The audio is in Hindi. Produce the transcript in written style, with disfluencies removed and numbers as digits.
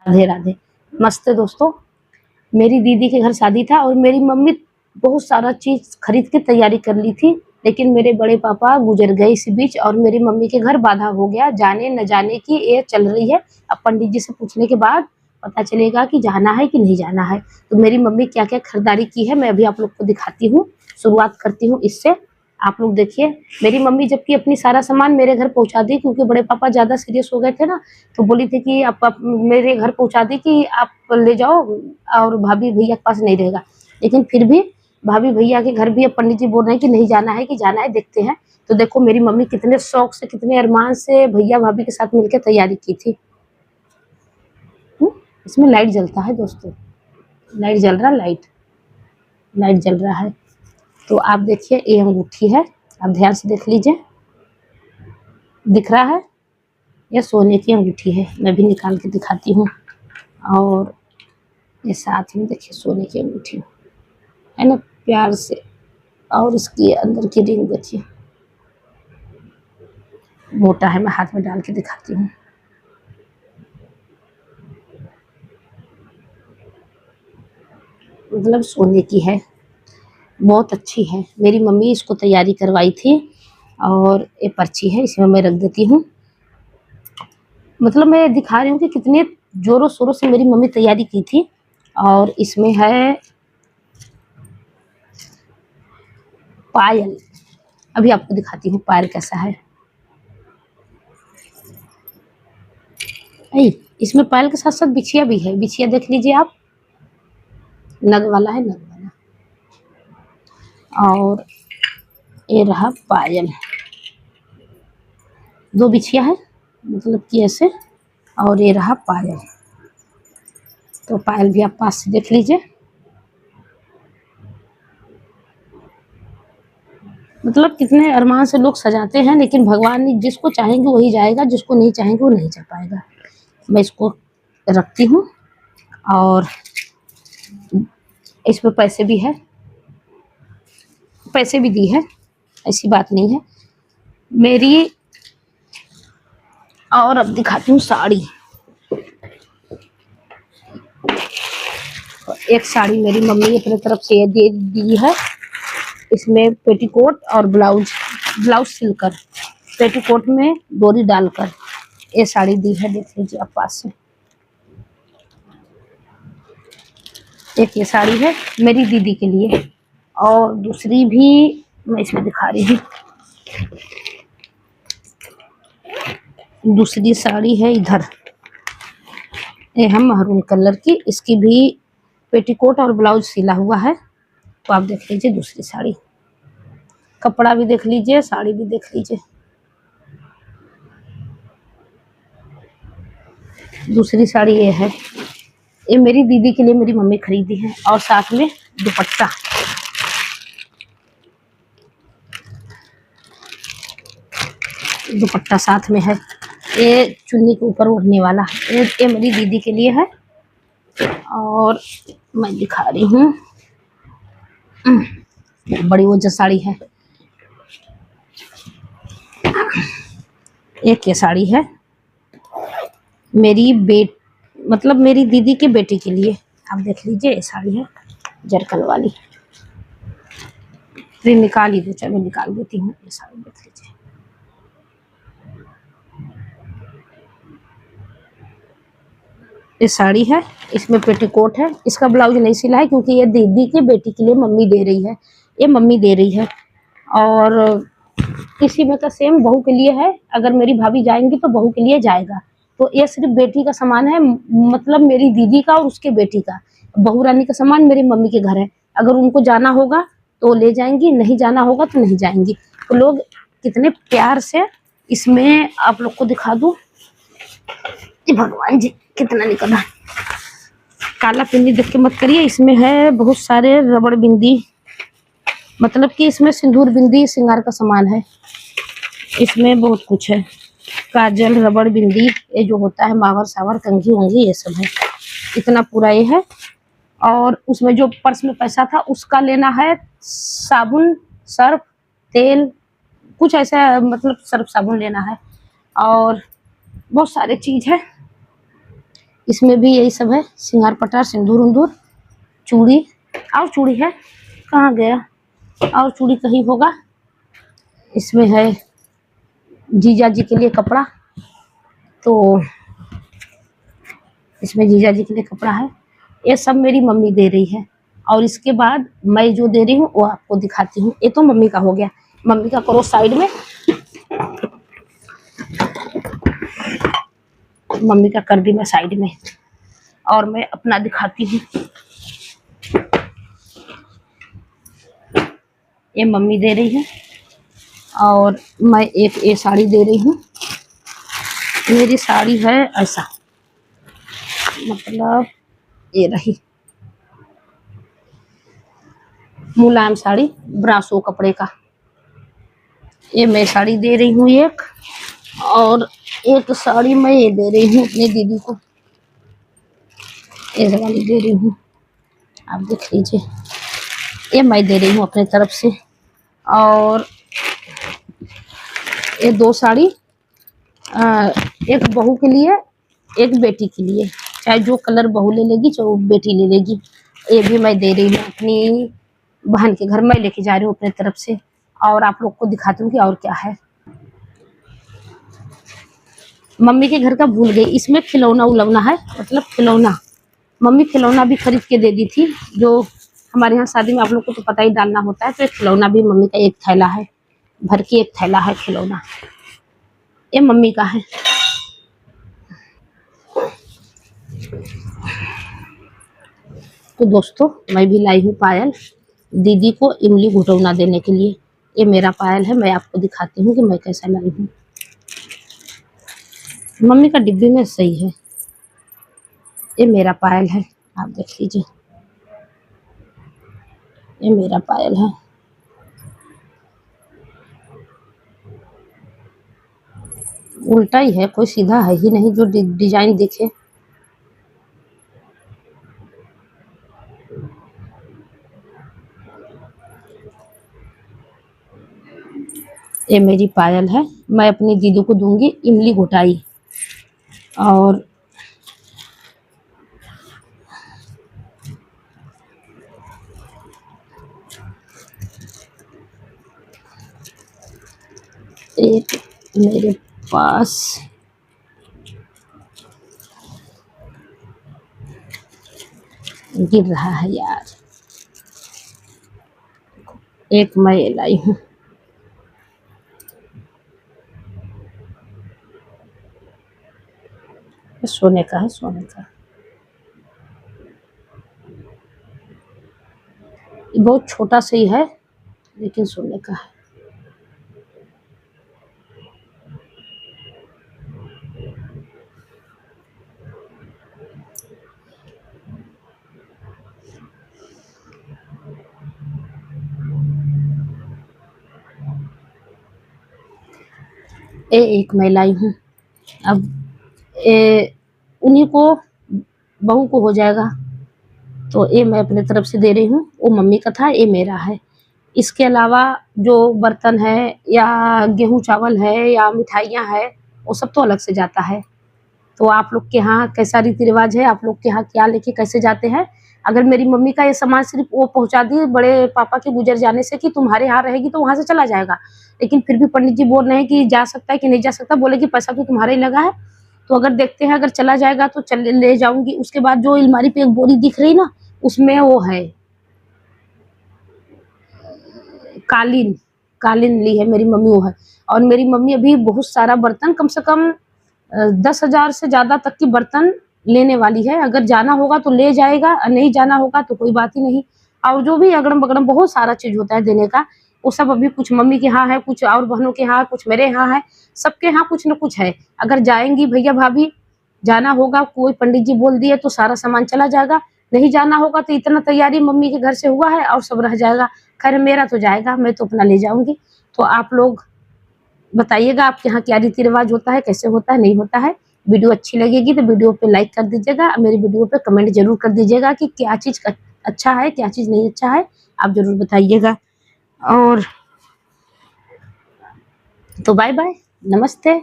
राधे राधे। मस्त है दोस्तों। मेरी दीदी के घर शादी था और मेरी मम्मी बहुत सारा चीज खरीद के तैयारी कर ली थी, लेकिन मेरे बड़े पापा गुजर गए इसी बीच और मेरी मम्मी के घर बाधा हो गया। जाने न जाने की ये चल रही है। अब पंडित जी से पूछने के बाद पता चलेगा कि जाना है कि नहीं जाना है। तो मेरी मम्मी क्या क्या खरीदारी की है मैं अभी आप लोग को दिखाती हूँ। शुरुआत करती हूँ इससे। आप लोग देखिए, मेरी मम्मी जबकि अपनी सारा सामान मेरे घर पहुंचा दी, क्योंकि बड़े पापा ज्यादा सीरियस हो गए थे ना, तो बोली थी कि आप मेरे घर पहुंचा दी कि आप ले जाओ और भाभी भैया के पास नहीं रहेगा। लेकिन फिर भी भाभी भैया के घर भी अब पंडित जी बोल रहे हैं कि नहीं जाना है, कि जाना है, देखते हैं। तो देखो मेरी मम्मी कितने शौक से, कितने अरमान से भैया भाभी के साथ मिलकर तैयारी की थी। इसमें लाइट जलता है दोस्तों, लाइट जल रहा, लाइट जल रहा है। तो आप देखिए, ये अंगूठी है, आप ध्यान से देख लीजिए, दिख रहा है? ये सोने की अंगूठी है, मैं भी निकाल के दिखाती हूँ। और ये साथ में देखिए सोने की अंगूठी है ना, प्यार से। और इसकी अंदर की रिंग देखिए, मोटा है, मैं हाथ में डाल के दिखाती हूँ। मतलब सोने की है, बहुत अच्छी है। मेरी मम्मी इसको तैयारी करवाई थी। और ये पर्ची है, इसमें मैं रख देती हूँ। मतलब मैं दिखा रही हूँ कि कितने जोरों शोरों से मेरी मम्मी तैयारी की थी। और इसमें है पायल, अभी आपको दिखाती हूँ पायल कैसा है। इसमें पायल के साथ साथ बिछिया भी है, बिछिया देख लीजिए आप, नग वाला है, नग वाला। और ये रहा पायल, दो बिछिया है, मतलब कि ऐसे। और ये रहा पायल, तो पायल भी आप पास से देख लीजिए। मतलब कितने अरमान से लोग सजाते हैं, लेकिन भगवान जिसको चाहेंगे वही जाएगा, जिसको नहीं चाहेंगे वो नहीं जा पाएगा। मैं इसको रखती हूँ। और इस पे पैसे भी है, पैसे भी दी है, ऐसी बात नहीं है मेरी। और अब दिखाती हूँ साड़ी। एक साड़ी मेरी मम्मी अपनी तरफ से दे दी है। इसमें पेटीकोट और ब्लाउज सिलकर, पेटीकोट में डोरी डालकर ये साड़ी दी है, देख लीजिए आप पास से। एक ये साड़ी है मेरी दीदी के लिए, और दूसरी भी मैं इसमें दिखा रही हूँ। दूसरी साड़ी है इधर, ये है महरून कलर की, इसकी भी पेटीकोट और ब्लाउज सिला हुआ है। तो आप देख लीजिए दूसरी साड़ी, कपड़ा भी देख लीजिए, साड़ी भी देख लीजिए। दूसरी साड़ी ये है, ये मेरी दीदी के लिए मेरी मम्मी खरीदी है। और साथ में दुपट्टा, दुपट्टा साथ में है। ये चुन्नी के ऊपर ओढ़ने वाला, ये मेरी दीदी के लिए है। और मैं दिखा रही हूँ, बड़ी वजह साड़ी है। एक ये साड़ी है मेरी मतलब मेरी दीदी के बेटी के लिए, आप देख लीजिए। ये साड़ी है जरकन वाली, फिर निकाल ही दो, चलो निकाल देती हूँ। ये साड़ी देख लीजिए, ये साड़ी है, इसमें पेटीकोट है। इसका ब्लाउज नहीं सिला है क्योंकि ये दीदी के बेटी के लिए मम्मी दे रही है, ये मम्मी दे रही है। और इसी में का सेम बहू के लिए है, अगर मेरी भाभी जाएंगी तो बहू के लिए जाएगा। तो ये सिर्फ बेटी का सामान है, मतलब मेरी दीदी का और उसके बेटी का। बहू रानी का सामान मेरी मम्मी के घर है, अगर उनको जाना होगा तो ले जाएंगी, नहीं जाना होगा तो नहीं जाएंगी। तो लोग कितने प्यार से, इसमें आप लोग को दिखा दूं, भगवान जी कितना निकल रहा है। काला पिंडी देख के मत करिए, इसमें है बहुत सारे रबड़ बिंदी, मतलब कि इसमें सिंदूर बिंदी श्रृंगार का सामान है। इसमें बहुत कुछ है, काजल, रबड़ बिंदी, ये जो होता है मावर सावर, कंघी वंघी, ये सब है। इतना पूरा ये है। और उसमें जो पर्स में पैसा था उसका लेना है, साबुन, सर्फ, तेल, कुछ ऐसा, मतलब सर्फ साबुन लेना है। और बहुत सारे चीज है। इसमें भी यही सब है, सिंगार पटार, सिंदूर उंदूर, चूड़ी। और चूड़ी है, कहाँ गया, और चूड़ी कहीं होगा। इसमें है जीजा जी के लिए कपड़ा, तो इसमें जीजा जी के लिए कपड़ा है। ये सब मेरी मम्मी दे रही है। और इसके बाद मैं जो दे रही हूँ वो आपको दिखाती हूँ। ये तो मम्मी का हो गया, मम्मी का करो साइड में, मम्मी का कर दी मैं साइड में, और मैं अपना दिखाती हूँ। ये मम्मी दे रही है, और मैं एक ये साड़ी दे रही हूँ। मेरी साड़ी है ऐसा, मतलब ये रही मुलायम साड़ी, ब्रासो कपड़े का। ये मैं साड़ी दे रही हूँ एक, और एक साड़ी मैं ये दे रही हूँ अपनी दीदी को, ये वाली दे रही हूँ, आप देख लीजिए। ये मैं दे रही हूँ अपने तरफ से। और ये 2 साड़ी, एक बहू के लिए, एक बेटी के लिए, चाहे जो कलर बहू ले लेगी चाहे वो बेटी ले लेगी। ये भी मैं दे रही हूँ अपनी बहन के घर, मैं लेके जा रही हूँ अपने तरफ से। और आप लोग को दिखाती हूँ कि और क्या है। मम्मी के घर का भूल गई, इसमें खिलौना उलौना है, मतलब खिलौना मम्मी खिलौना भी खरीद के दे दी थी। जो हमारे यहाँ शादी में आप लोग को तो पता ही डालना होता है, तो खिलौना भी मम्मी का एक थैला है, भर के एक थैला है खिलौना, ये मम्मी का है। तो दोस्तों मैं भी लाई हूँ पायल दीदी को इमली घुटौना देने के लिए। ये मेरा पायल है, मैं आपको दिखाती हूँ कि मैं कैसा लाई हूँ। मम्मी का डिब्बी में सही है। ये मेरा पायल है, आप देख लीजिए, ये मेरा पायल है। उल्टा ही है, कोई सीधा है ही नहीं जो डिजाइन दिखे। ये मेरी पायल है, मैं अपनी दीदी को दूंगी इमली घुटाई। और एक मेरे पास गिर रहा है यार, एक मैं लाई हूँ। सोने का है, सोने का, बहुत छोटा सा ही है लेकिन सोने का है। एक मैं लाई हूँ। अब उन्हीं को बहू को हो जाएगा, तो ये मैं अपने तरफ से दे रही हूँ। वो मम्मी का था, ये मेरा है। इसके अलावा जो बर्तन है या गेहूं चावल है या मिठाइयाँ है, वो सब तो अलग से जाता है। तो आप लोग के यहाँ कैसा रीति रिवाज है, आप लोग के यहाँ क्या लेके कैसे जाते हैं। अगर मेरी मम्मी का ये सामान सिर्फ वो पहुंचा दी बड़े पापा के गुजर जाने से कि तुम्हारे यहाँ रहेगी तो वहां से चला जाएगा, लेकिन फिर भी पंडित जी बोल रहे हैं कि जा सकता है कि नहीं जा सकता, बोले कि पैसा तो तुम्हारा ही लगा है। तो अगर देखते हैं, अगर चला जाएगा तो चल ले जाऊंगी। उसके बाद जो अलमारी पे एक बोरी दिख रही ना, उसमें वो है कालीन, कालीन ली है मेरी मम्मी, वो है। और मेरी मम्मी अभी बहुत सारा बर्तन, कम से कम 10,000 से ज्यादा तक की बर्तन लेने वाली है। अगर जाना होगा तो ले जाएगा, नहीं जाना होगा तो कोई बात ही नहीं। और जो भी अगड़म बगड़म बहुत सारा चीज होता है देने का, वो सब अभी कुछ मम्मी के यहाँ है, कुछ और बहनों के यहाँ, कुछ मेरे यहाँ है, सबके यहाँ कुछ न कुछ है। अगर जाएंगी भैया भाभी, जाना होगा, कोई पंडित जी बोल दिए तो सारा सामान चला जाएगा, नहीं जाना होगा तो इतना तैयारी मम्मी के घर से हुआ है और सब रह जाएगा। खैर मेरा तो जाएगा, मैं तो अपना ले जाऊंगी। तो आप लोग बताइएगा आपके यहाँ क्या रीति रिवाज होता है, कैसे होता है, नहीं होता है। वीडियो अच्छी लगेगी तो वीडियो पे लाइक कर दीजिएगा, मेरी वीडियो पे कमेंट जरूर कर दीजिएगा कि क्या चीज़ अच्छा है, क्या चीज़ नहीं अच्छा है, आप जरूर बताइएगा। और तो बाय बाय, नमस्ते।